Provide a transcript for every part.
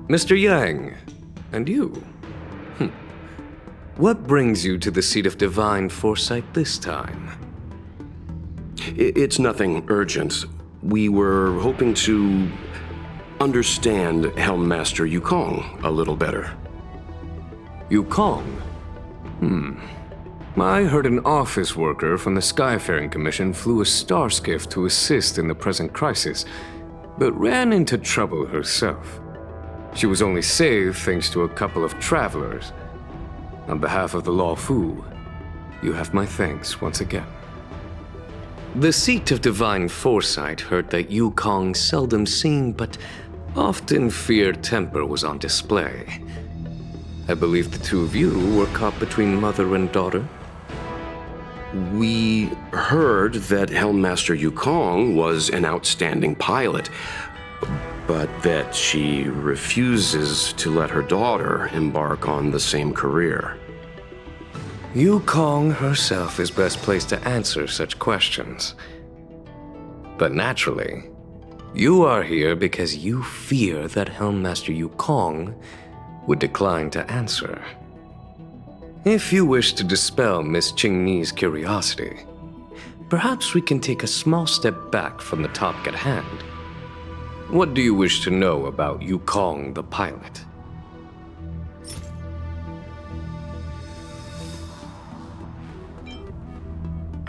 Mr. Yang, and you? What brings you to the seat of divine foresight this time? It's nothing urgent. We were hoping to understand Helmmaster Yukong a little better. Yukong? I heard an office worker from the Skyfaring Commission flew a star skiff to assist in the present crisis, but ran into trouble herself. She was only saved thanks to a couple of travelers. On behalf of the Law Fu, you have my thanks once again. The seat of divine foresight heard that Yukong's seldom seen but often feared temper was on display. I believe the two of you were caught between mother and daughter. We heard that Helmmaster Yukong was an outstanding pilot, but that she refuses to let her daughter embark on the same career. Yukong herself is best placed to answer such questions. But naturally, you are here because you fear that Helmmaster Yukong would decline to answer. If you wish to dispel Miss Qingni's curiosity, perhaps we can take a small step back from the topic at hand. What do you wish to know about Yukong the pilot?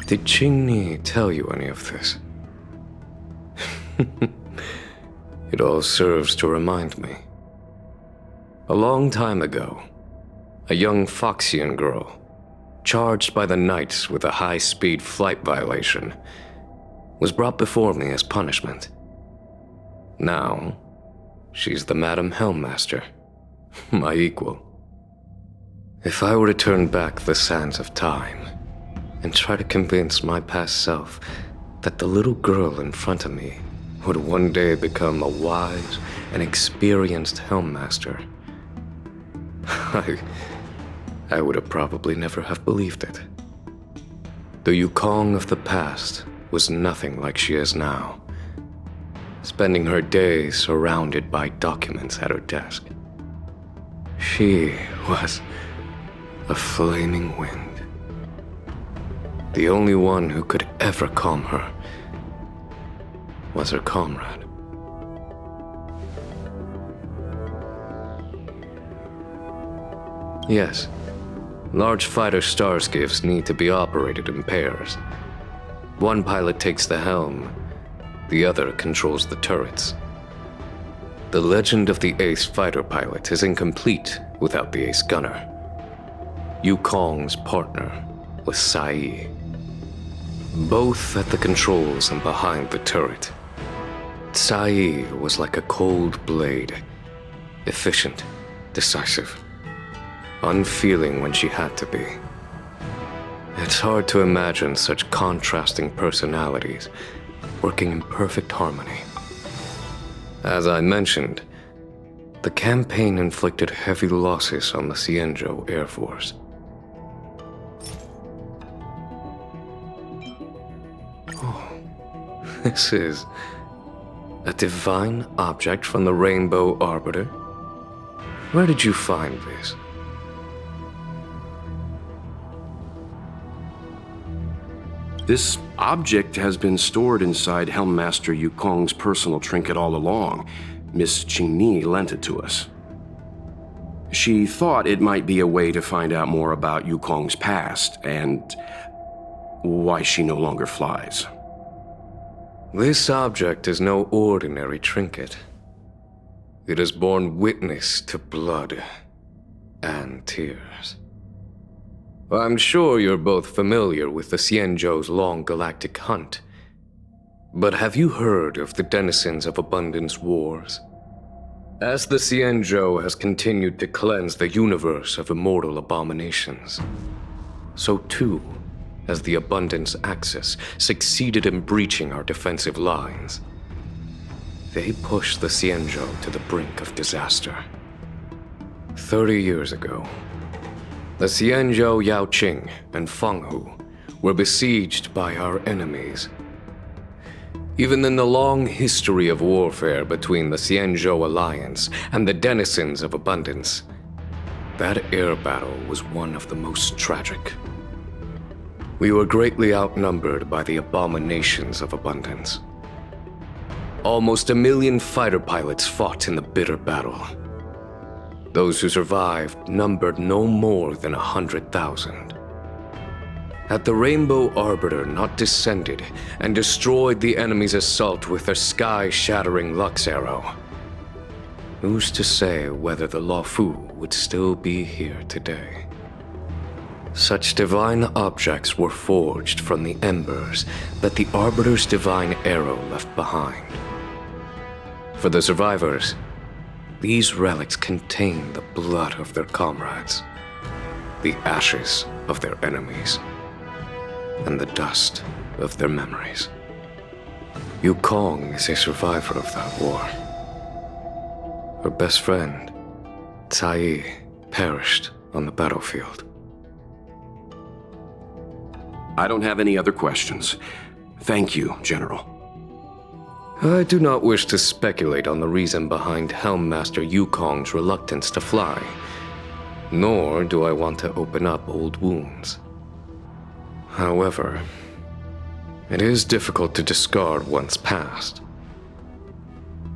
Did Qingni tell you any of this? It all serves to remind me. A long time ago, a young Foxian girl, charged by the Knights with a high-speed flight violation, was brought before me as punishment. Now, she's the Madam Helmmaster, my equal. If I were to turn back the sands of time and try to convince my past self that the little girl in front of me would one day become a wise and experienced Helmmaster, I would have probably never have believed it. The Yukong of the past was nothing like she is now, spending her days surrounded by documents at her desk. She was a flaming wind. The only one who could ever calm her was her comrade. Yes, large fighter starskiffs need to be operated in pairs. One pilot takes the helm, the other controls the turrets. The legend of the ace fighter pilot is incomplete without the ace gunner. Yukong's partner was Sai. Both at the controls and behind the turret. Sai was like a cold blade, efficient, decisive, unfeeling when she had to be. It's hard to imagine such contrasting personalities working in perfect harmony. As I mentioned, the campaign inflicted heavy losses on the Xianzhou Air Force. Oh, this is a divine object from the Rainbow Arbiter? Where did you find this? This object has been stored inside Helmmaster Yukong's personal trinket all along. Miss Qingni lent it to us. She thought it might be a way to find out more about Yukong's past and why she no longer flies. This object is no ordinary trinket. It has borne witness to blood and tears. I'm sure you're both familiar with the Xianzhou's long galactic hunt. But have you heard of the denizens of Abundance Wars? As the Xianzhou has continued to cleanse the universe of immortal abominations, so too has the Abundance Axis succeeded in breaching our defensive lines. They pushed the Xianzhou to the brink of disaster. 30 years ago, the Xianzhou Yaoqing and Fenghu were besieged by our enemies. Even in the long history of warfare between the Xianzhou Alliance and the denizens of Abundance, that air battle was one of the most tragic. We were greatly outnumbered by the abominations of Abundance. Almost 1 million fighter pilots fought in the bitter battle. Those who survived numbered no more than 100,000. Had the Rainbow Arbiter not descended and destroyed the enemy's assault with their sky-shattering Lux Arrow, who's to say whether the Luofu would still be here today? Such divine objects were forged from the embers that the Arbiter's divine arrow left behind. For the survivors, these relics contain the blood of their comrades, the ashes of their enemies, and the dust of their memories. Yukong is a survivor of that war. Her best friend, Cai, perished on the battlefield. I don't have any other questions. Thank you, General. I do not wish to speculate on the reason behind Helmmaster Yukong's reluctance to fly, nor do I want to open up old wounds. However, it is difficult to discard one's past.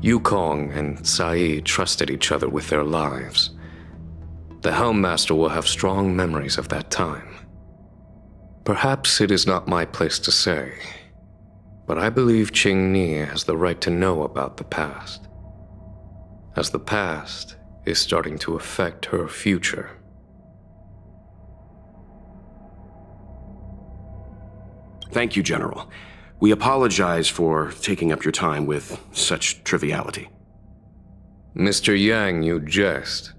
Yukong and Cai trusted each other with their lives. The Helmmaster will have strong memories of that time. Perhaps it is not my place to say, but I believe Qingni has the right to know about the past, as the past is starting to affect her future. Thank you, General. We apologize for taking up your time with such triviality. Mr. Yang, you jest.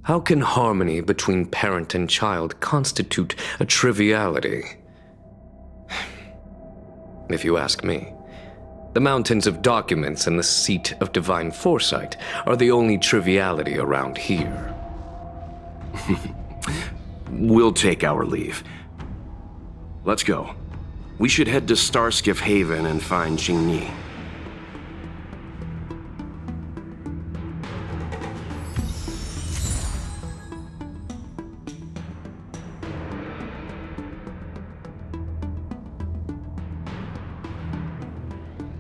How can harmony between parent and child constitute a triviality? If you ask me, the mountains of documents and the seat of divine foresight are the only triviality around here. We'll take our leave. Let's go. We should head to Starskiff Haven and find Qingni.